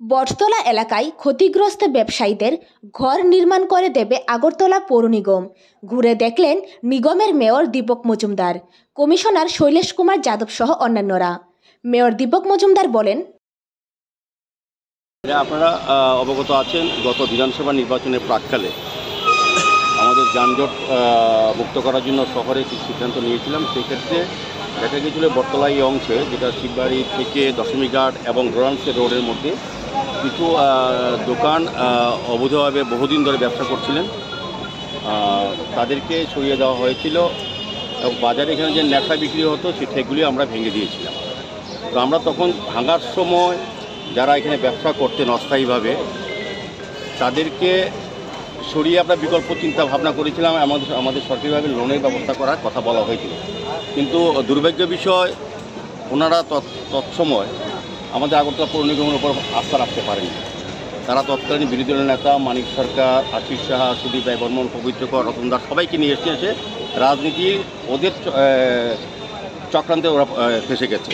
বটতলা এলাকায় ক্ষতিগ্রস্ত ব্যবসায়ীদের ঘর নির্মাণ করে দেবে আগরতলা পৌর নিগম। ঘুরে দেখলেন নিগমের মেয়র দীপক মজুমদার, কমিশনার শৈলেশ কুমার যাদব সহ অন্যান্যরা। মেয়র দীপক মজুমদার বলেন, আপনারা অবগত আছেন, গত বিধানসভা নির্বাচনের প্রাক্কালে আমাদের যানজট মুক্ত করার জন্য শহরে কিছু সিদ্ধান্ত নিয়েছিলাম। সেক্ষেত্রে দেখা গিয়েছিল বটতলা এই অংশে, যেটা শিববাড়ি থেকে দশমীঘাট এবং রোরান্সের রোডের মধ্যে কিছু দোকান অবৈধভাবে বহুদিন ধরে ব্যবসা করছিলেন, তাদেরকে সরিয়ে দেওয়া হয়েছিল এবং বাজারে এখানে যে নেশা বিক্রি হতো সেগুলি আমরা ভেঙে দিয়েছিলাম। তো আমরা তখন ভাঙার সময় যারা এখানে ব্যবসা করতেন অস্থায়ীভাবে তাদেরকে সরিয়ে আমরা বিকল্প চিন্তা ভাবনা করেছিলাম, আমাদের সরকারিভাবে লোনের ব্যবস্থা করার কথা বলা হয়েছিল। কিন্তু দুর্ভাগ্য বিষয়, ওনারা তৎসময় আমাদের আগরতলা পৌর নিগমের উপর আস্থা রাখতে পারেনি। তারা তৎকালীন বিরোধী দলের নেতা মানিক সরকার, আশিস সাহা, সুদীপ রায় বর্মন, পবিত্রকর, রতন দাস সবাইকে নিয়ে এসে রাজনীতি ওদের চক্রান্তে ওরা ফেসে গেছে।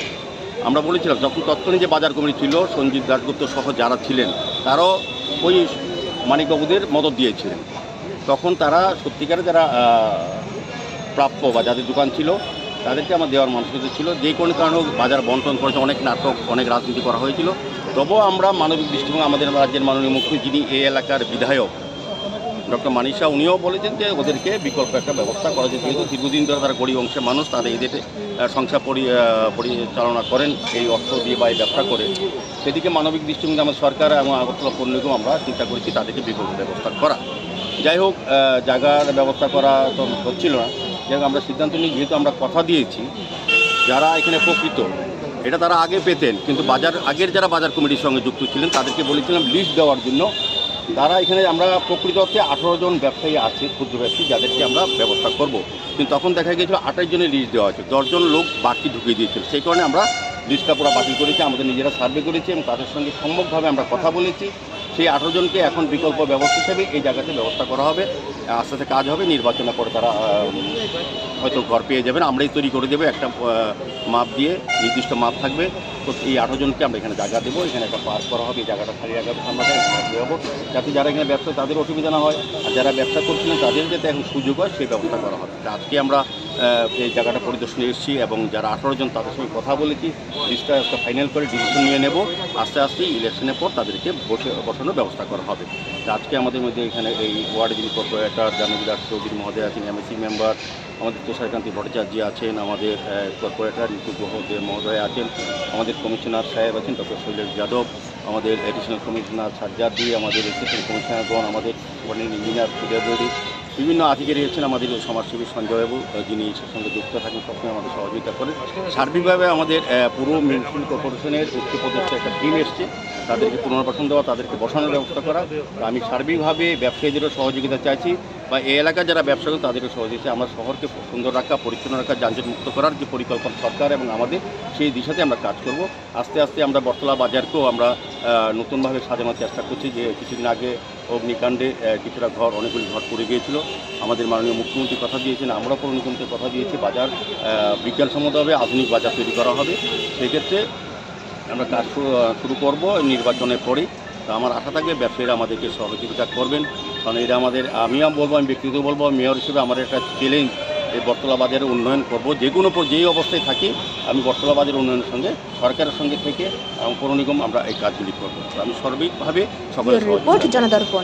আমরা বলেছিলাম, যখন তৎকালীন যে বাজার কমিটি ছিল, সঞ্জিত দাশগুপ্ত সহ যারা ছিলেন তারাও ওই মানিকবাবুদের মদত দিয়েছিলেন। তখন তারা সত্যিকারে যারা প্রাপ্য বা যাদের দোকান ছিল তাদেরকে আমার দেওয়ার মানসিকতা ছিল। যে কোনো কারণে বাজার বন্টন করেছে, অনেক নাটক, অনেক রাজনীতি করা হয়েছিল। তবুও আমরা মানবিক দৃষ্টিভঙ্গি, আমাদের রাজ্যের মাননীয় মুখ্যমন্ত্রী যিনি এই এলাকার বিধায়ক ডক্টর মানিক শাহ, উনিও বলেছেন যে ওদেরকে বিকল্প একটা ব্যবস্থা করা যায়। যেহেতু দীর্ঘদিন ধরে তারা গরিব অংশের মানুষ, তাদের এদের সংসার পরিচালনা করেন এই অর্থ দিয়ে বা এই ব্যবসা করে, সেদিকে মানবিক দৃষ্টিভঙ্গি আমাদের সরকার এবং আগরতলা পৌর নিগম আমরা চিন্তা করেছি তাদেরকে বিকল্প ব্যবস্থা করা। যাই হোক, জায়গার ব্যবস্থা করা তো হচ্ছিল না। যাই হোক, আমরা সিদ্ধান্ত নিই, যেহেতু আমরা কথা দিয়েছি যারা এখানে প্রকৃত এটা তারা আগে পেতেন, কিন্তু আগের যারা বাজার কমিটির সঙ্গে যুক্ত ছিলেন তাদেরকে বলেছিলাম লিস্ট দেওয়ার জন্য। তারা এখানে আমরা প্রকৃত অর্থে 18 জন ব্যবসায়ী আছে, ক্ষুদ্র ব্যবসায়ী, যাদেরকে আমরা ব্যবস্থা করব। কিন্তু তখন দেখা গিয়েছিল 28 জনের লিস্ট দেওয়া হয়েছে, 10 জন লোক বাকি ঢুকিয়ে দিয়েছিল। সেই কারণে আমরা লিস্টটা পুরো বাতিল করেছি, আমাদের নিজেরা সার্ভে করেছি এবং তাদের সঙ্গে সম্যকভাবে আমরা কথা বলেছি। সেই 18 জনকে এখন বিকল্প ব্যবস্থা হিসেবে এই জায়গাতে ব্যবস্থা করা হবে। আস্তে আস্তে কাজ হবে, নির্বাচনের পরে তারা হয়তো ঘর পেয়ে যাবেন। আমরাই তৈরি করে দেবো, একটা মাপ দিয়ে, নির্দিষ্ট মাপ থাকবে। তো এই 18 জনকে আমরা এখানে জায়গা দেবো, এখানে একটা পার্ক করা হবে, এই জায়গাটা খালি রাখা আমরা দেবো, যাতে যারা এখানে ব্যবসা তাদের অসুবিধা না হয়, আর যারা ব্যবসা করছিলেন তাদের যাতে এখন সুযোগ হয় সেই ব্যবস্থা করা হবে। আজকে আমরা এই জায়গাটা পরিদর্শনে এসেছি এবং যারা 18 জন তাদের সঙ্গে কথা বলেছি, লিস্টটা একটা ফাইনাল করে ডিসিশন নিয়ে নেব। আস্তে আস্তে ইলেকশনের পর তাদেরকে বসানোর ব্যবস্থা করা হবে। আজকে আমাদের মধ্যে এখানে এই ওয়ার্ডে যিনি কর্পোরেটর জাহাঙ্গীর চৌধুরী মহোদয় আছেন, এমএসি মেম্বার আমাদের তুষারকান্তি ভট্টাচার্য আছেন, আমাদের কর্পোরেটর নিতু মহোদয় আছেন, আমাদের কমিশনার সাহেব আছেন ডক্টর শৈলেশ যাদব, আমাদের এডিশনাল কমিশনার সাজ্জাদি, আমাদের অ্যাসিস্ট্যান্ট কমিশনারগণ, আমাদের ইঞ্জিনিয়ার সুদেবী, বিভিন্ন আধিকারিক আছেন, আমাদের সমাজসেবী সঞ্জয়বাবু, যিনি এর সঙ্গে যুক্ত থাকেন, সবসময় আমাদের সহযোগিতা করেন। সার্বিকভাবে আমাদের পুরো মিউনিসিপ্যাল কর্পোরেশনের উচ্চপদস্থ একটা টিম এসছে, তাদেরকে পুনর্বাসন দেওয়া, তাদেরকে বসানোর ব্যবস্থা করা। আমি সার্বিকভাবে ব্যবসায়ীদেরও সহযোগিতা চাইছি, বা এই এলাকার যারা ব্যবসা করেন তাদেরও সহযোগিতা। আমরা শহরকে সুন্দর রাখা, পরিচ্ছন্ন রাখা, যানজট মুক্ত করার যে পরিকল্পনা সরকার এবং আমাদের, সেই দিশাতে আমরা কাজ করব। আস্তে আস্তে আমরা বটতলা বাজারকেও আমরা নতুনভাবে সাজানোর চেষ্টা করছি। যে কিছুদিন আগে অগ্নিকাণ্ডে কিছুটা অনেকগুলি ঘর পড়ে গিয়েছিল, আমাদের মাননীয় মুখ্যমন্ত্রী কথা দিয়েছেন, আমরা পৌর নিগমকে কথা দিয়েছি, বাজার বিজ্ঞানসম্মতভাবে আধুনিক বাজার তৈরি করা হবে। সেক্ষেত্রে আমরা কাজ শুরু করব নির্বাচনের পরেই। তো আমার আশা থাকবে ব্যবসায়ীরা আমাদেরকে সহযোগিতা করবেন, কারণ এটা আমাদের, আমিও বলবো, আমি ব্যক্তিগত বলবো, মেয়র হিসেবে আমার একটা চ্যালেঞ্জ, এই বটতলা বাজারের উন্নয়ন করব। যেই অবস্থায় থাকি আমি বটতলা বাজারের উন্নয়নের সঙ্গে, সরকারের সঙ্গে থেকে পৌর নিগম আমরা এই কাজগুলি করবো। আমি সার্বিকভাবে সকলের রিপোর্ট জনদর্পণ।